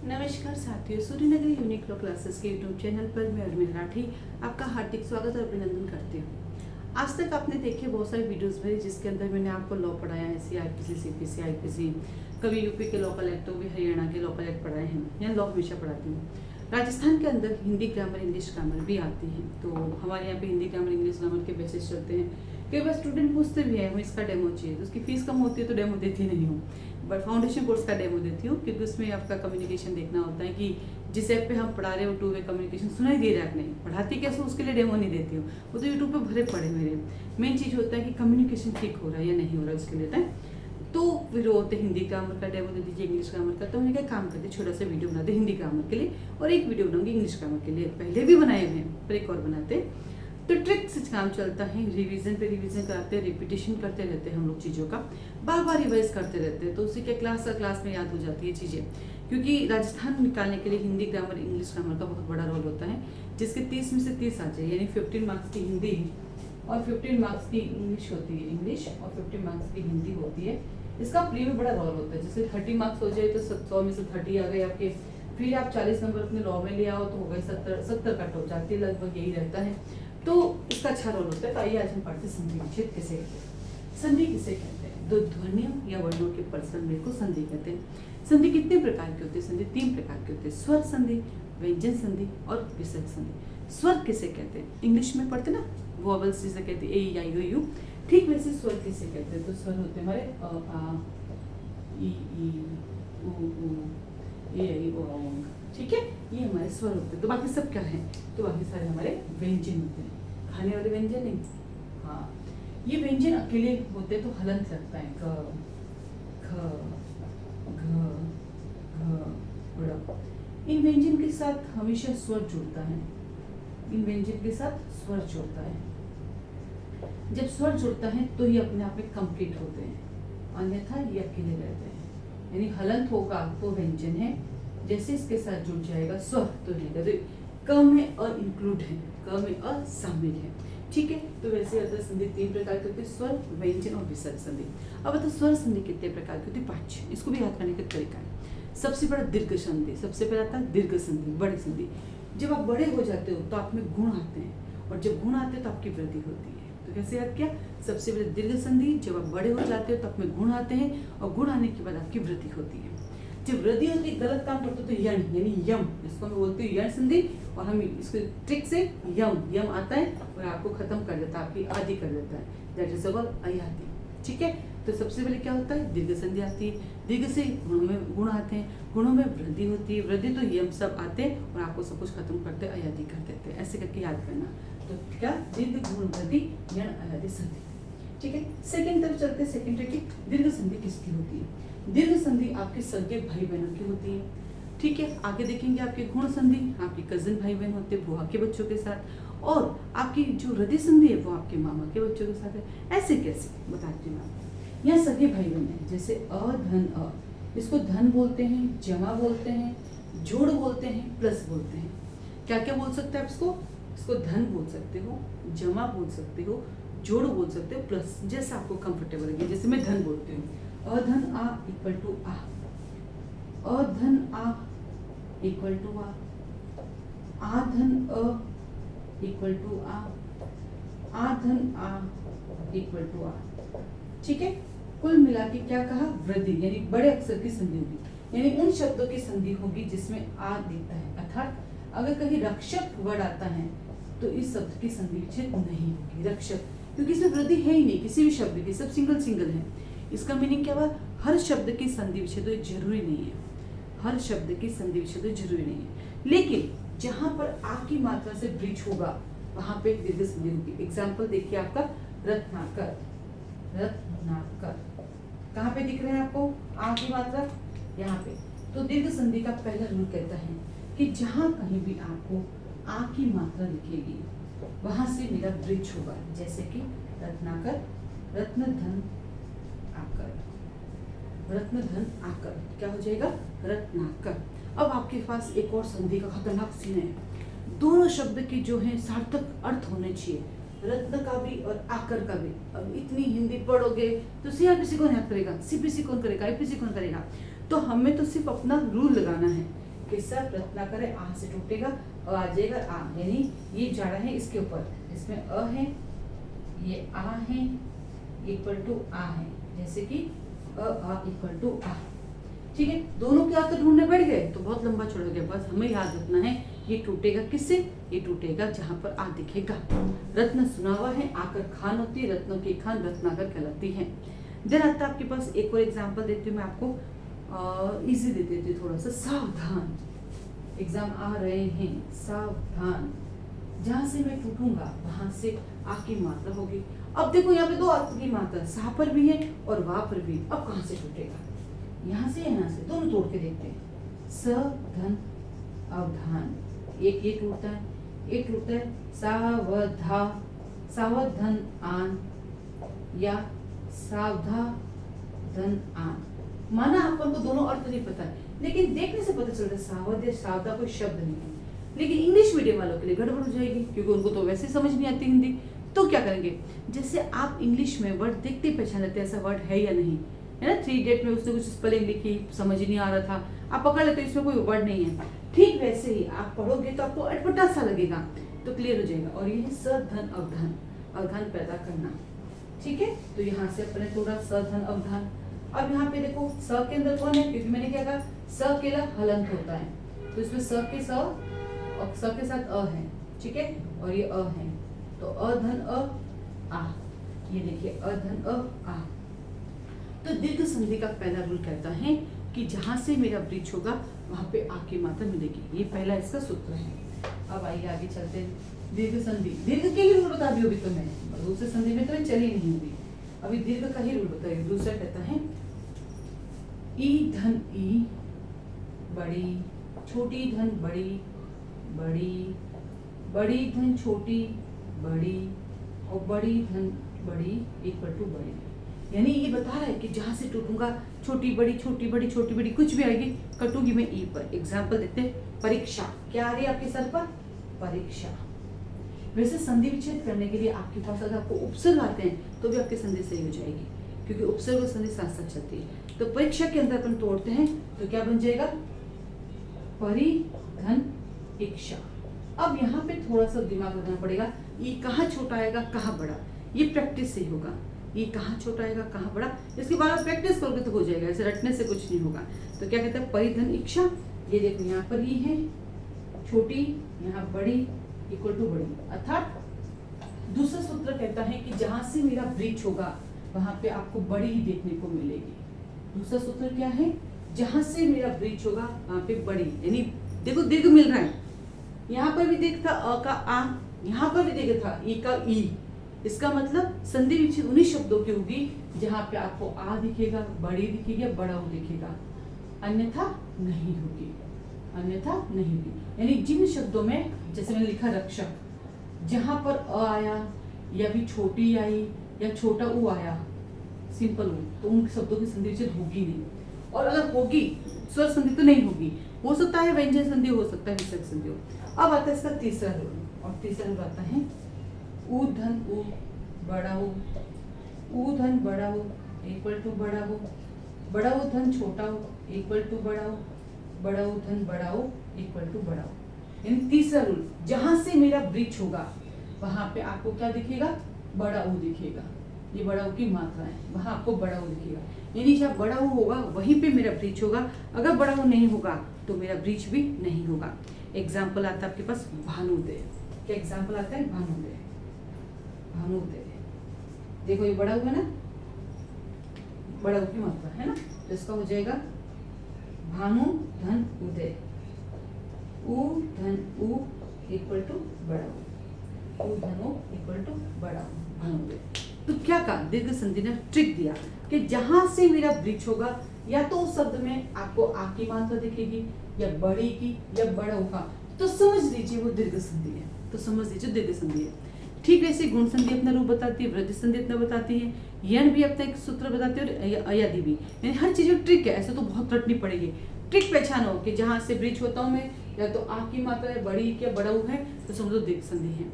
नमस्कार साथियों, Suryanagari unique law classes के यूट्यूब चैनल पर मैं अर्मिन राठी आपका हार्दिक स्वागत और अभिनंदन करती हूँ। आज तक आपने देखे बहुत सारे वीडियोस में जिसके अंदर मैंने आपको लॉ पढ़ाया है, सीआरपीसी, सीपीसी, आईपीसी, कभी यूपी के लोकल एक्ट तो भी हरियाणा के लोकल एक्ट पढ़ाए हैं। यहाँ लॉ हमेशा पढ़ाती हूँ। राजस्थान के अंदर हिंदी ग्रामर, इंग्लिश ग्रामर भी आती है, तो हमारे यहाँ पे हिंदी ग्रामर, इंग्लिश ग्रामर के बेसिस चलते हैं। कई बार स्टूडेंट पूछते भी है हमें इसका डेमो चाहिए, तो उसकी फीस कम होती है तो डेमो देती नहीं हूँ, बट फाउंडेशन कोर्स का डेमो देती हूँ, क्योंकि उसमें आपका कम्युनिकेशन देखना होता है कि जिस ऐप पे हम पढ़ा रहे हो टू वे कम्युनिकेशन सुनाई दे रहा है नहीं, पढ़ाती कैसे उसके लिए डेमो नहीं देती हूँ। वो तो यूट्यूब पे भरे पड़े मेरे। मेन चीज़ होता है कि कम्युनिकेशन ठीक हो रहा है या नहीं हो रहा है, उसके लिए तो फिर वो होते हिंदी ग्रामर का डेमो दे दीजिए, इंग्लिश ग्रामर का। तो मैंने क्या काम करते, छोटा सा वीडियो बनाते हिंदी ग्रामर के लिए और एक वीडियो बनाऊंगी इंग्लिश ग्रामर के लिए। पहले भी बनाए हुए हैं पर एक और बनाते। तो ट्रिक से काम चलता है, रिवीजन पे रिवीजन कराते हैं, रिपीटेशन करते रहते हैं हम लोग चीज़ों का, बार बार रिवाइज करते रहते हैं, तो उसी के क्लास में याद हो जाती है चीज़ें। क्योंकि राजस्थान निकालने के लिए हिंदी ग्रामर, इंग्लिश ग्रामर का बहुत बड़ा रोल होता है, जिसके 30 में से 30 आ जाए, यानी 15 मार्क्स की हिंदी और 15 मार्क्स की इंग्लिश होती है, इंग्लिश और 15 मार्क्स की हिंदी होती है। इसका प्री में बड़ा रोल होता है। जैसे 30 मार्क्स हो जाए तो 100 में से 30 आ गए आपके, फिर आप 40 नंबर अपने लॉ में ले आओ तो हो गए 70 कट हो जाती है, लगभग यही रहता है। तो इसका अच्छा रोल होता है। तो आइए आज हम पढ़ते संधि विच्छेद किसे कहते हैं। संधि किसे कहते हैं? दो ध्वनियों या वर्णों के परस्पर मेल को संधि कहते हैं। संधि कितने प्रकार की होती है? संधि 3 प्रकार की होती है, स्वर संधि, व्यंजन संधि और विसर्ग संधि। स्वर किसे कहते हैं? इंग्लिश में पढ़ते ना, वोवेल्स जिसे कहते हैं, ए आई ओ यू, ठीक वैसे स्वर किसे कहते हैं? तो स्वर होते हैं हमारे अ आ ई उ ए आई ओ औ। ठीक है, ये हमारे स्वर होते हैं। तो बाकी सब क्या है? तो बाकी सारे हमारे व्यंजन होते हैं, खाने वाले व्यंजन नहीं। हाँ, ये व्यंजन अकेले होते तो हलंत लगता है, क ख घ घ ड़। इन व्यंजन के साथ हमेशा स्वर जुड़ता है, इन व्यंजन के साथ स्वर जुड़ता है। जब स्वर जुड़ता है तो ये अपने आप में कंप्लीट होते हैं, अन्यथा ये अकेले रहते हैं। यानी हलंत होगा तो व्यंजन है, जैसे इसके साथ जुड़ जाएगा स्वर तो नहीं। तो क में अ इंक्लूड है, क में अ शामिल है। ठीक है, तो वैसे अतः संधि 3 प्रकार की होती है, स्वर, व्यंजन और विसर्ग संधि। अब अतः स्वर संधि कितने प्रकार की होती है? 5। इसको भी याद करने का तरीका है। सबसे बड़ा दीर्घ संधि, सबसे पहला आता है दीर्घ संधि, बड़ी संधि। जब आप बड़े हो जाते हो तो आप में गुण आते हैं, और जब गुण आते हैं तो आपकी वृद्धि होती है। तो कैसे याद किया? सबसे पहले दीर्घ संधि, जब आप बड़े हो जाते हो तो आप में गुण आते हैं, और गुण आने के बाद आपकी वृद्धि होती है। जब वृद्धि होती है, गलत काम करते तो यण यानी यम, जिसको मैं बोलती हूँ यण संधि, और हम इसको ट्रिक से यम आता है और आपको खत्म कर देता है, आपकी आदि कर देता है, दैट इज अवर अयादि। ठीक है, तो सबसे पहले क्या होता है? दीर्घ संधि आती है, दीर्घ से गुणों में गुण आते हैं, गुणों में वृद्धि होती है, वृद्धि तो यम सब आते हैं और आपको सब कुछ खत्म करते अयादि कर देते हैं। ऐसे करके याद करना। तो क्या? दीर्घ गुण वृद्धि यण अयादि संधि। ठीक है, सेकंड तरफ चलते हैं। सेकंड ट्रिक, दीर्घ संधि किसकी होती है? दीर्घ संधि आपके सगे भाई बहनों की होती है। ठीक है, आगे देखेंगे आपके गुण संधि आपके कजिन भाई बहन होते हैं, बुआ के बच्चों के साथ, और आपकी जो हृदय संधि है वो आपके मामा के बच्चों के साथ है। ऐसे कैसे बताती हूँ आपको। यहाँ सगे भाई बहन है, जैसे अ धन अ, इसको धन बोलते हैं, जमा बोलते हैं, जोड़ बोलते हैं, प्लस बोलते हैं। क्या क्या बोल सकते हैं आप इसको? इसको धन बोल सकते हो, जमा बोल सकते हो, जोड़ बोल सकते हो, प्लस, जैसा आपको कंफर्टेबल लगे। जैसे मैं धन बोलती हूँ, अधन आ इक्वल टू आ, अधन आ इक्वल टू आ, आधन अ इक्वल टू आ, आधन आ इक्वल टू आ। ठीक है, कुल मिला के क्या कहा? वृद्धि, यानी बड़े अक्षर की संधि होगी, यानी उन शब्दों की संधि होगी जिसमें आ दिखता है। अर्थात अगर कहीं रक्षक वर्ड आता है तो इस शब्द की संधि विच्छेद नहीं होगी, रक्षक, क्योंकि इसमें वृद्धि है ही नहीं किसी भी शब्द की, सब सिंगल सिंगल है। इसका मीनिंग क्या हुआ? हर शब्द की संधि विच्छेद जरूरी नहीं है, हर शब्द की संधि विच्छेद जरूरी नहीं है, लेकिन जहां पर आ की मात्रा से ब्रिज होगा वहां पे दीर्घ संधि होगी। एग्जाम्पल देखिए आपका रत्नाकर, रत्नाकर कहाँ पे दिख रहे हैं आपको आ की मात्रा? यहाँ पे। तो दीर्घ संधि का पहला रूल कहता है कि जहां कहीं भी आपको आ की मात्रा दिखेगी वहां से मेरा ब्रिज होगा, जैसे कि रत्नाकर, रत्न धन आकर, रत्न धन आकर, क्या हो जाएगा? रत्नाकर। अब आपके पास एक और संधि का खतरनाक सीन है। दोनों शब्द के जो है सार्थक अर्थ होने चाहिए, रत्न का भी और आकर का भी। अब इतनी हिंदी पढ़ोगे तो सीआरपीसी कौन याद करेगा, सीपीसी कौन करेगा, आईपीसी कौन करेगा? तो हमें तो सिर्फ अपना रूल लगाना है केसर रत्नाकर है, आ से टूटेगा, आ जाएगा आ, यानी ये जा रहा है इसके ऊपर, इसमें अ है, ये आ है, इक्वल टू आ है, जैसे कि अ इक्वल टू आ। ठीक है, दोनों के अर्थ ढूंढने बैठ गए तो बहुत लंबा चौड़ा गया। बस हमें याद रखना है ये टूटेगा किससे, ये टूटेगा जहां पर आ दिखेगा। रत्न सुना हुआ है, आकर खान होती है, रत्नों की खान रत्नाकर कहलाती है। देन आता है आपके पास एक और एग्जांपल देती हूँ मैं आपको, इजी दे देती हूँ थोड़ा सा। सावधान, एग्जाम आ रहे हैं, सावधान, जहां से मैं टूटूंगा वहां से आ की मात्रा होगी। अब देखो यहाँ पे दो अर्थ की मात्रा, सा पर भी है और वा पर भी। अब कहां से टूटेगा, यहाँ से यहाँ से, दोनों तोड़ के देखते हैं। स धन अवधान, एक ये टूटता है, एक टूटता है सावधा, सावधन आन या सावधान आन। माना अपन को दोनों अर्थ नहीं पता है, लेकिन देखने से पता चलता है सावध या सावधा कोई शब्द नहीं है। लेकिन इंग्लिश मीडियम वालों के लिए गड़बड़ हो जाएगी, क्योंकि उनको तो वैसे समझ नहीं आती हिंदी। तो क्या करेंगे, जैसे आप इंग्लिश में वर्ड देखते ही पहचान लेते हैं ऐसा वर्ड है या नहीं, है ना। 3 इडियट में उसने कुछ स्पेलिंग लिखी, समझ ही नहीं आ रहा था, आप पकड़ लेते इसमें कोई वर्ड नहीं है। ठीक वैसे ही आप पढ़ोगे तो आपको अटपटा सा लगेगा, तो क्लियर हो जाएगा। और ये है सधन अवधान, अवधान पैदा करना। ठीक है, तो यहाँ से अपने थोड़ा सधन अवधान। अब यहाँ पे देखो स के अंदर कौन है, क्योंकि मैंने क्या कहा स के लिए हलंत होता है, तो इसमें स के स और स के साथ अ है। ठीक है, और ये अ है, तो अधन अ आ, ये देखिए अधन अ आ। तो दीर्घ संधि का पहला रूल कहता है कि जहां से मेरा ब्रीच होगा वहां पे आ की मात्रा मिलेगी। ये पहला इसका सूत्र है। अब आइए आगे चलते हैं। दीर्घ संधि, दीर्घ के ही रूल बता दी अभी तो मैं, दूसरे संधि में तो मैं चली नहीं होगी, अभी दीर्घ का ही रूल बताइए। दूसरा कहता है ई धन ई, बड़ी छोटी धन बड़ी, बड़ी बड़ी धन छोटी बड़ी, और बड़ी धन बड़ी इक्वल टू बड़ी। यानी ये बता रहा है कि जहां से टूटूंगा छोटी बड़ी छोटी बड़ी छोटी बड़ी कुछ भी आएगी, कटूंगी मैं ई पर। एग्जाम्पल देते हैं, परीक्षा क्या आ रही है आपके सर पर, परीक्षा। वैसे संधि विच्छेद करने के लिए आपके पास अगर आपको उपसर्ग आते हैं तो भी आपकी संधि सही हो जाएगी, क्योंकि उपसर्ग और संधि साथ साथ चलती है। तो परीक्षा के अंदर अपन तोड़ते हैं तो क्या बन जाएगा, परिधन इक्षा। अब यहाँ पे थोड़ा सा दिमाग लगाना पड़ेगा, ये कहाँ छोटा आएगा कहाँ बड़ा, ये प्रैक्टिस से ही होगा। ये कहाँ छोटा आएगा कहाँ बड़ा, इसके बाद आप प्रैक्टिस करोगे तो हो जाएगा, ऐसे रटने से कुछ नहीं होगा। तो क्या कहते हैं परिधन इक्षा, ये देखो यहाँ पर ये है छोटी, यहाँ बड़ी इक्वल टू बड़ी। अर्थात दूसरा सूत्र कहता है कि जहां से मेरा ब्रीच होगा वहां पे आपको बड़ी ही देखने को मिलेगी। दूसरा सूत्र क्या है, जहां से मेरा ब्रीच होगा वहां पे बड़ी, यानी देखो दीर्घ मिल रहा है, यहाँ पर भी दीर्घ था अ का आ, यहाँ पर भी दीर्घ था ई का ई। इसका मतलब संधि विच्छेद उन्हीं शब्दों की होगी जहां पे आपको आ दिखेगा, बड़ी दिखेगी, बड़ा हो दिखेगा, अन्यथा नहीं होगी, अन्यथा नहीं होगी। यानी जिन शब्दों में, जैसे मैंने लिखा रक्षक, जहां पर अ आया या भी छोटी आई या छोटा ऊ आया, सिंपल ऊ, तो उन शब्दों की संधि विच्छेद होगी नहीं। और अगर होगी स्वर संधि तो नहीं होगी, हो सकता है व्यंजन संधि, हो सकता है विसर्ग संधि हो। अब आता है इसका तीसरा रूल, और तीसरा रूल आता है ऊ धन ऊ बड़ा हो, ऊ धन बड़ा हो इक्वल टू बड़ा हो, बड़ा हो धन छोटा हो इक्वल टू बड़ा हो, बड़ा हो धन बड़ा हो इक्वल टू बड़ा हो। यानी तीसरा रूल, जहां से मेरा ब्रीच होगा वहां पे आपको क्या दिखेगा, बड़ा ऊ दिखेगा। ये बड़ा ऊ की मात्रा है, वहां आपको बड़ा ऊ दिखेगा। यानी जहाँ बड़ा ऊ होगा वहीं पे मेरा ब्रीच होगा, अगर बड़ा ऊ नहीं होगा तो मेरा ब्रीच भी नहीं होगा। एग्जाम्पल आता है आपके पास भानुदय। क्या एग्जाम्पल आता है, भानुदय, भानुदय। देखो ये बड़ा ऊ है ना, बड़ा ऊ की मात्रा है ना, तो इसका हो जाएगा भानु धन उदय, ऊ धन ऊ इक्वल टू बड़ा ऊ, ऊ धन ऊ इक्वल टू बड़ा ऊ, भानुदय। तो क्या कहा, दीर्घ संधि ने ट्रिक दिया कि जहां से मेरा ब्रीच होगा या तो उस शब्द में आपको आ की मात्रा दिखेगी या बड़ी की या बड़ा होगा, तो समझ लीजिए वो दीर्घ संधि है, तो समझ लीजिए दीर्घ संधि है। ठीक वैसे गुण संधि अपना रूप बताती है, वृद्धि संधि अपना बताती है, यण भी अपना एक सूत्र बताती है, और अयादि भी। यानी हर चीज में ट्रिक है, ऐसे तो बहुत रटनी पड़ेगी। ट्रिक पहचानो कि जहां से ब्रीच होता हूं मैं, या तो आ की मात्रा है बड़ी या बड़ा है, तो समझो दीर्घ संधि है।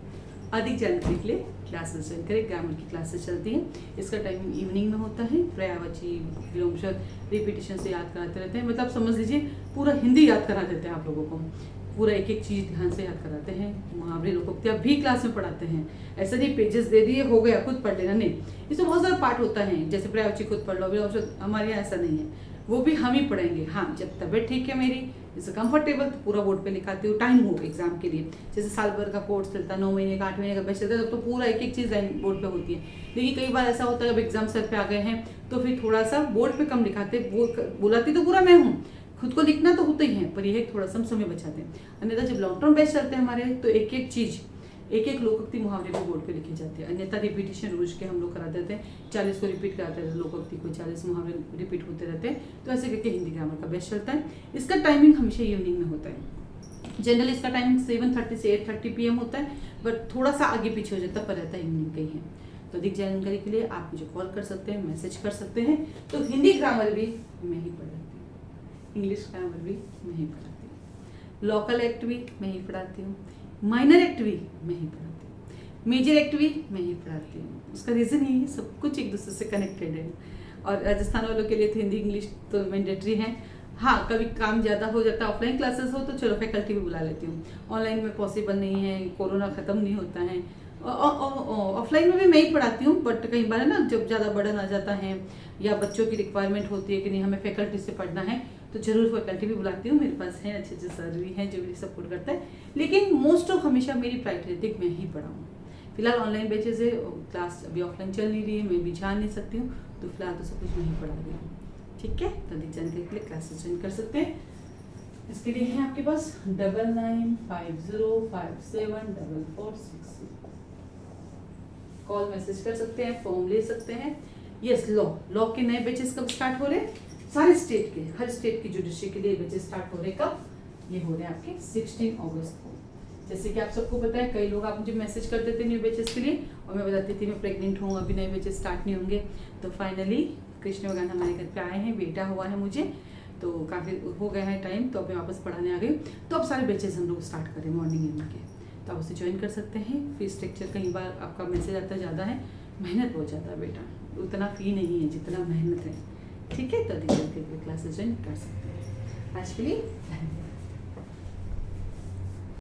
अधिक जानकारी के लिए क्लासेस ज्वाइन करें। ग्रामर की क्लासेस चलती हैं, इसका टाइमिंग इवनिंग में होता है। पर्यायवाची, विलोम शब्द रिपीटिशन से याद कराते रहते हैं, मतलब समझ लीजिए पूरा हिंदी याद करा देते हैं आप लोगों को, पूरा एक एक चीज़ ध्यान से याद कराते हैं। मुहावरे लोकोक्तियाँ भी क्लास में पढ़ाते हैं, ऐसा नहीं पेजेस दे दिए हो गया खुद पढ़ लेना, नहीं, इसमें बहुत सारा पार्ट होता है। जैसे पर्यायवाची खुद पढ़ लो, विलोम शब्द हमारे यहाँ ऐसा नहीं है, वो भी हम ही पढ़ेंगे। हाँ, जब तबीयत ठीक है मेरी, जैसे कंफर्टेबल, तो पूरा बोर्ड पे लिखाती हूँ, टाइम हो एग्जाम के लिए। जैसे साल भर का कोर्स चलता है, 9 महीने का, 8 महीने का बैच चलता है, तब तो पूरा एक एक चीज़ बोर्ड पे होती है। लेकिन कई बार ऐसा होता है जब एग्जाम सर पे आ गए हैं तो फिर थोड़ा सा बोर्ड पे कम लिखाते, बुलाती तो पूरा मैं हूँ, खुद को लिखना तो होता ही है, पर यह थोड़ा सा समय बचाते हैं। अन्यथा जब लॉन्ग टर्म बैच चलते हैं हमारे, तो एक एक चीज़, एक एक लोकोक्ति मुहावरे को बोर्ड पे लिखी जाती है। अन्यथा रिपीटिशन रोज के हम लोग करा देते हैं, 40 को रिपीट कराते हैं, लोकोक्ति को 40 मुहावरे रिपीट होते रहते हैं। तो ऐसे करके हिंदी ग्रामर का बैच चलता है। इसका टाइमिंग हमेशा इवनिंग में होता है। जनरली इसका टाइमिंग 7:30 से 8:30 PM होता है, बट थोड़ा सा आगे पीछे हो जाता है, पर रहता है इवनिंग का ही है। तो अधिक जानकारी के लिए आप मुझे कॉल कर सकते हैं, मैसेज कर सकते हैं। तो हिंदी ग्रामर भी मैं ही पढ़ाती हूँ, इंग्लिश ग्रामर भी मैं ही पढ़ाती हूँ, लोकल एक्ट भी मैं ही पढ़ाती हूँ, माइनर एक्ट भी मैं ही पढ़ाती हूँ, मेजर एक्ट भी मैं ही पढ़ाती हूँ। उसका रीज़न यही है, सब कुछ एक दूसरे से कनेक्टेड है। और राजस्थान वालों के लिए तो हिंदी इंग्लिश तो मैंडेटरी है। हाँ, कभी काम ज़्यादा हो जाता है, ऑफलाइन क्लासेस हो तो चलो फैकल्टी भी बुला लेती हूँ, ऑनलाइन में पॉसिबल नहीं है, कोरोना ख़त्म नहीं होता है। ऑफलाइन में भी मैं ही पढ़ाती हूँ, बट कई बार है ना, जब ज़्यादा बर्डन आ जाता है या बच्चों की रिक्वायरमेंट होती है कि नहीं हमें फैकल्टी से पढ़ना है, तो जरूर फैकल्टी भी बुलाती हूँ। मेरे पास है अच्छे अच्छे सर भी हैं जो मेरी सपोर्ट करता है, लेकिन मोस्ट ऑफ हमेशा मेरी प्रायोरिटी रहती है मैं ही पढ़ाऊँ। फिलहाल ऑनलाइन बैचेज है, क्लास अभी ऑफलाइन चल नहीं रही है, मैं भी जान नहीं सकती हूँ, तो फिलहाल तो सब कुछ मैं ही पढ़ा रही हूँ। ठीक है, तो अधिक जानकारी के लिए क्लासेस ज्वाइन कर सकते हैं। इसके लिए है आपके पास 9950574466। कॉल मैसेज कर सकते हैं, फॉर्म ले सकते हैं। यस, लॉ के नए बैचेस कब स्टार्ट हो रहे हैं? सारे स्टेट के, हर स्टेट की जुडिशरी के लिए बैचेस स्टार्ट हो रहे हैं। कब? ये हो रहे हैं आपके 16 अगस्त को। जैसे कि आप सबको पता है, कई लोग आप मुझे मैसेज कर देते न्यू बैचेस के लिए, और मैं बताती थी मैं प्रेग्नेंट हूँ, अभी नए बैचेस स्टार्ट नहीं होंगे। तो फाइनली कृष्ण भगवान हमारे घर पे आए हैं, बेटा हुआ है मुझे, तो काफ़ी हो गया है टाइम, तो अब मैं वापस पढ़ाने आ गई। तो अब सारे बैचेस हम लोग स्टार्ट करें मॉर्निंग इवनिंग के, तो आप उसे ज्वाइन कर सकते हैं। फी स्ट्रक्चर कई बार आपका मैसेज आता ज़्यादा है, मेहनत बहुत ज़्यादा है बेटा, उतना फ़ी नहीं है जितना मेहनत है। ठीक है, तो अधिक क्लासेस ज्वाइन कर सकते हैं। आज के लिए